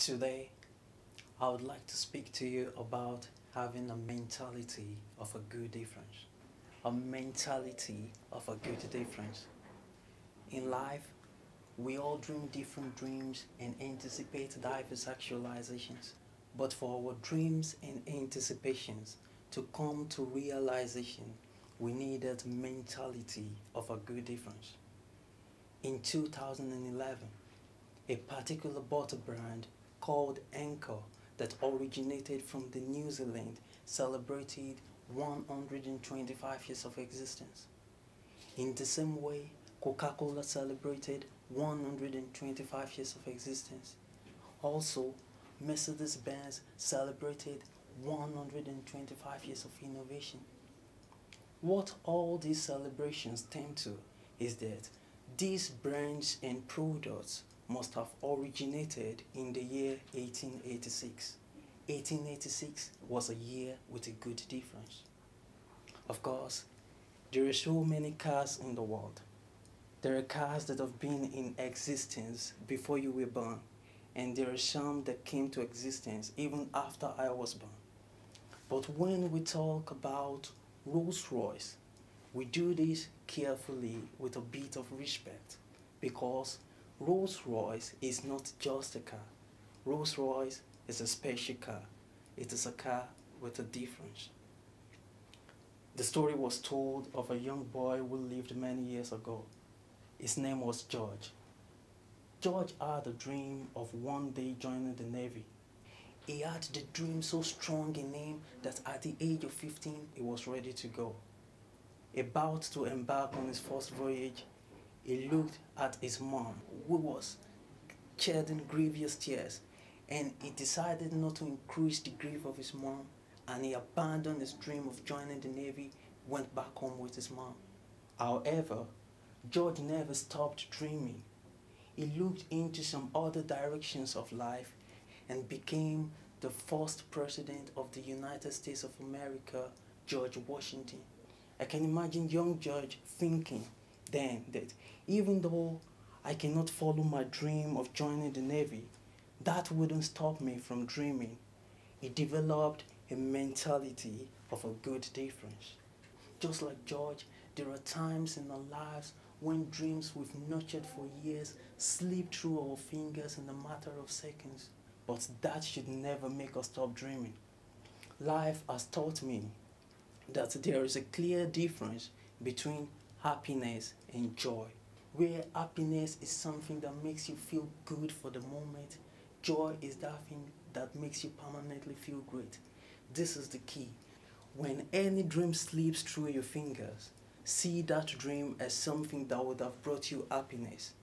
Today, I would like to speak to you about having a mentality of a good difference. A mentality of a good difference. In life, we all dream different dreams and anticipate diverse actualizations. But for our dreams and anticipations to come to realization, we needed mentality of a good difference. In 2011, a particular butter brand called Anchor that originated from the New Zealand celebrated 125 years of existence. In the same way, Coca-Cola celebrated 125 years of existence. Also, Mercedes-Benz celebrated 125 years of innovation. What all these celebrations tend to is that these brands and products must have originated in the year 1886. 1886 was a year with a good difference. Of course, there are so many cars in the world. There are cars that have been in existence before you were born, and there are some that came to existence even after I was born. But when we talk about Rolls-Royce, we do this carefully with a bit of respect, because Rolls-Royce is not just a car. Rolls-Royce is a special car. It is a car with a difference. The story was told of a young boy who lived many years ago. His name was George. George had a dream of one day joining the Navy. He had the dream so strong in him that at the age of 15 he was ready to go. About to embark on his first voyage, he looked at his mom, who was shedding grievous tears, and he decided not to increase the grief of his mom, and he abandoned his dream of joining the Navy, went back home with his mom. However, George never stopped dreaming. He looked into some other directions of life and became the first president of the United States of America, George Washington. I can imagine young George thinking then that even though I cannot follow my dream of joining the Navy, that wouldn't stop me from dreaming. He developed a mentality of a good difference. Just like George, there are times in our lives when dreams we've nurtured for years slip through our fingers in a matter of seconds. But that should never make us stop dreaming. Life has taught me that there is a clear difference between happiness and joy. Where happiness is something that makes you feel good for the moment, joy is that thing that makes you permanently feel great. This is the key. When any dream slips through your fingers, see that dream as something that would have brought you happiness.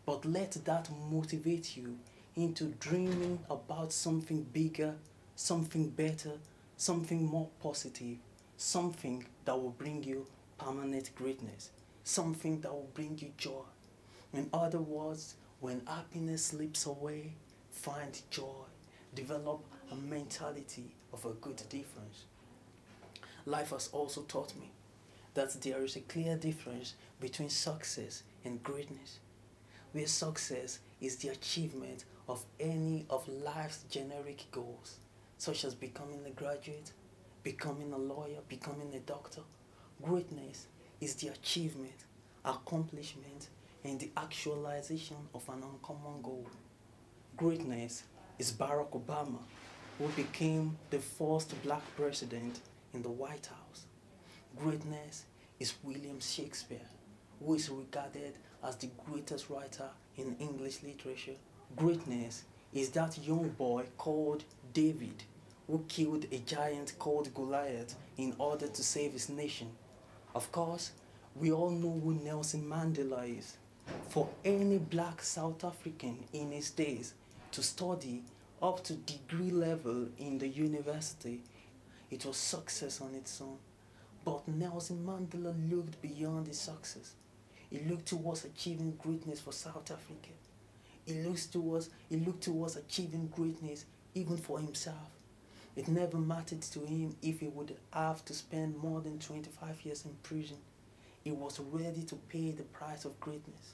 But let that motivate you into dreaming about something bigger, something better, something more positive, something that will bring you permanent greatness, something that will bring you joy. In other words, when happiness slips away, find joy, develop a mentality of a good difference. Life has also taught me that there is a clear difference between success and greatness, where success is the achievement of any of life's generic goals, such as becoming a graduate, becoming a lawyer, becoming a doctor. Greatness is the achievement, accomplishment, and the actualization of an uncommon goal. Greatness is Barack Obama, who became the first black president in the White House. Greatness is William Shakespeare, who is regarded as the greatest writer in English literature. Greatness is that young boy called David, who killed a giant called Goliath in order to save his nation. Of course, we all know who Nelson Mandela is. For any black South African in his days to study up to degree level in the university, it was success on its own. But Nelson Mandela looked beyond his success. He looked towards achieving greatness for South Africa. He looked towards achieving greatness even for himself. It never mattered to him if he would have to spend more than 25 years in prison. He was ready to pay the price of greatness.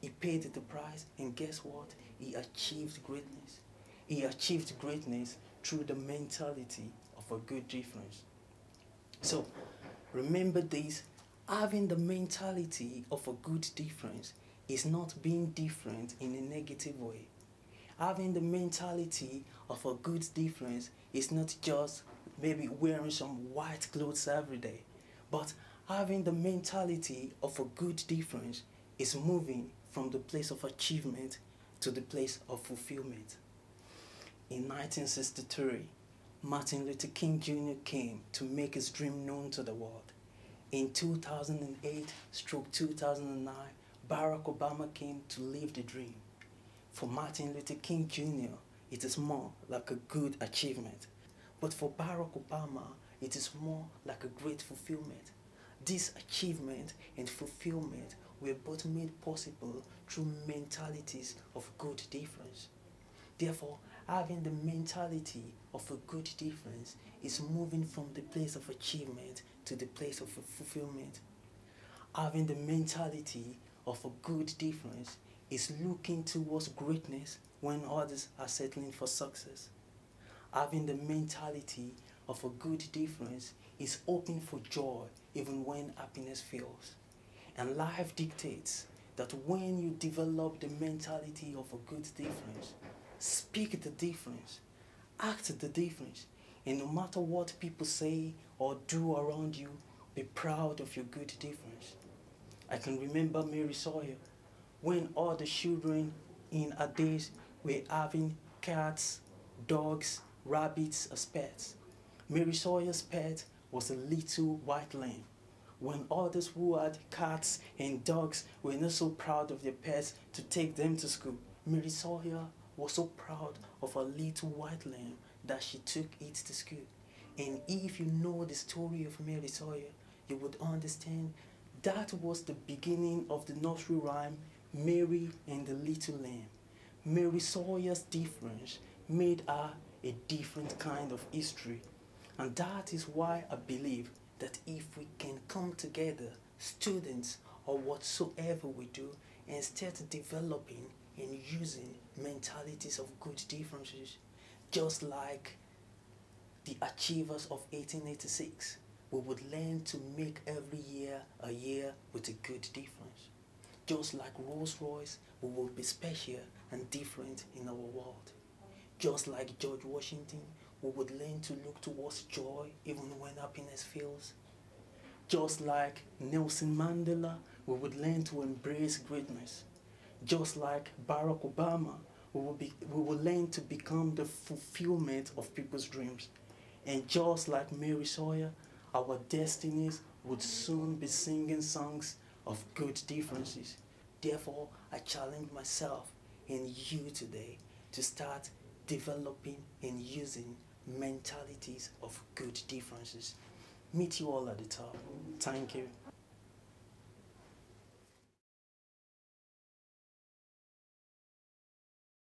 He paid the price, and guess what? He achieved greatness. He achieved greatness through the mentality of a good difference. So remember this, having the mentality of a good difference is not being different in a negative way. Having the mentality of a good difference is not just maybe wearing some white clothes every day, but having the mentality of a good difference is moving from the place of achievement to the place of fulfillment. In 1963, Martin Luther King Jr. came to make his dream known to the world. In 2008-2009, Barack Obama came to live the dream. For Martin Luther King Jr., it is more like a good achievement. But for Barack Obama, it is more like a great fulfillment. This achievement and fulfillment were both made possible through mentalities of good difference. Therefore, having the mentality of a good difference is moving from the place of achievement to the place of fulfillment. Having the mentality of a good difference is looking towards greatness when others are settling for success. Having the mentality of a good difference is hoping for joy even when happiness fails. And life dictates that when you develop the mentality of a good difference, speak the difference, act the difference, and no matter what people say or do around you, be proud of your good difference. I can remember Mary Sawyer when all the children in her days were having cats, dogs, rabbits as pets. Mary Sawyer's pet was a little white lamb. When others who had cats and dogs were not so proud of their pets to take them to school, Mary Sawyer was so proud of her little white lamb that she took it to school. And if you know the story of Mary Sawyer, you would understand that was the beginning of the nursery rhyme, Mary and the Little Lamb. Mary Sawyer's difference made her a different kind of history. And that is why I believe that if we can come together, students or whatsoever we do, and start developing and using mentalities of good differences, just like the achievers of 1886, we would learn to make every year a year with a good difference. Just like Rolls-Royce, we will be special and different in our world. Just like George Washington, we would learn to look towards joy even when happiness fails. Just like Nelson Mandela, we would learn to embrace greatness. Just like Barack Obama, we will learn to become the fulfillment of people's dreams. And just like Mary Sawyer, our destinies would soon be singing songs of good differences. Therefore, I challenge myself and you today to start developing and using mentalities of good differences. Meet you all at the top. Thank you.